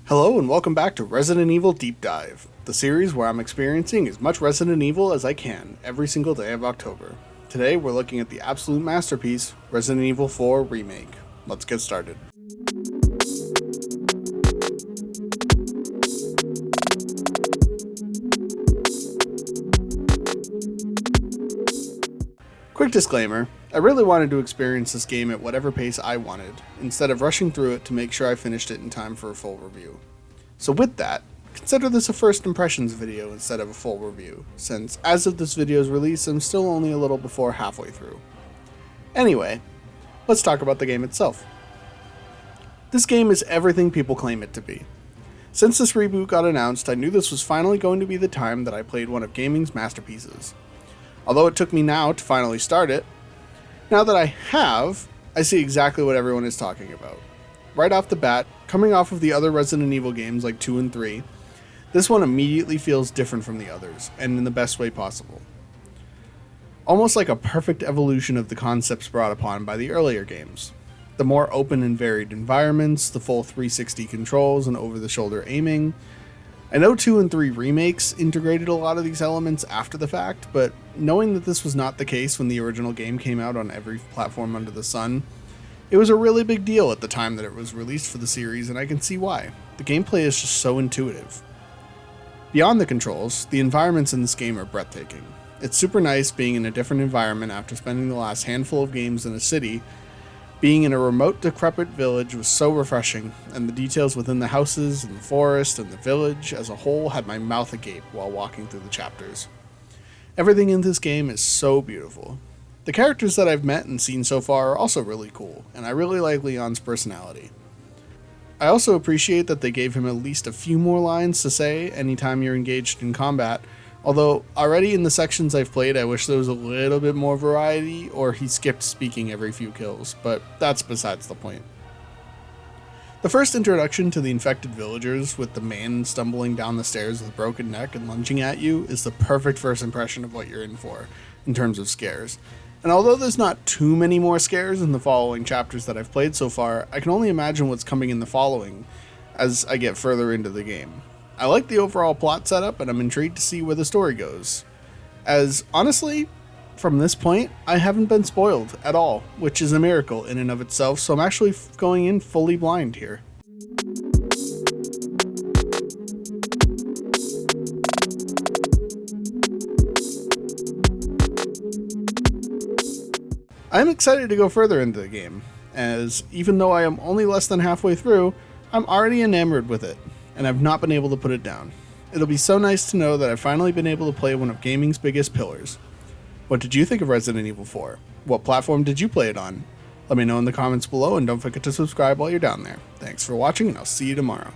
Hello and welcome back to Resident Evil Deep Dive, the series where I'm experiencing as much Resident Evil as I can every single day of October. Today we're looking at the absolute masterpiece, Resident Evil 4 Remake. Let's get started. Quick disclaimer, I really wanted to experience this game at whatever pace I wanted, instead of rushing through it to make sure I finished it in time for a full review. So with that, consider this a first impressions video instead of a full review, since as of this video's release I'm still only a little before halfway through. Anyway, let's talk about the game itself. This game is everything people claim it to be. Since this reboot got announced, I knew this was finally going to be the time that I played one of gaming's masterpieces. Although it took me now to finally start it, now that I have, I see exactly what everyone is talking about. Right off the bat, coming off of the other Resident Evil games like 2 and 3, this one immediately feels different from the others, and in the best way possible. Almost like a perfect evolution of the concepts brought upon by the earlier games. The more open and varied environments, the full 360 controls and over-the-shoulder aiming. I know 2 and 3 remakes integrated a lot of these elements after the fact, but knowing that this was not the case when the original game came out on every platform under the sun, it was a really big deal at the time that it was released for the series, and I can see why. The gameplay is just so intuitive. Beyond the controls, the environments in this game are breathtaking. It's super nice being in a different environment after spending the last handful of games in a city. Being in a remote, decrepit village was so refreshing, and the details within the houses and the forest and the village as a whole had my mouth agape while walking through the chapters. Everything in this game is so beautiful. The characters that I've met and seen so far are also really cool, and I really like Leon's personality. I also appreciate that they gave him at least a few more lines to say anytime you're engaged in combat, although already in the sections I've played I wish there was a little bit more variety or he skipped speaking every few kills, but that's besides the point. The first introduction to the infected villagers with the man stumbling down the stairs with a broken neck and lunging at you is the perfect first impression of what you're in for in terms of scares. And although there's not too many more scares in the following chapters that I've played so far, I can only imagine what's coming in the following as I get further into the game. I like the overall plot setup and I'm intrigued to see where the story goes. As honestly, from this point, I haven't been spoiled at all, which is a miracle in and of itself, so I'm actually going in fully blind here. I'm excited to go further into the game, as even though I am only less than halfway through, I'm already enamored with it, and I've not been able to put it down. It'll be so nice to know that I've finally been able to play one of gaming's biggest pillars. What did you think of Resident Evil 4? What platform did you play it on? Let me know in the comments below, and don't forget to subscribe while you're down there. Thanks for watching, and I'll see you tomorrow.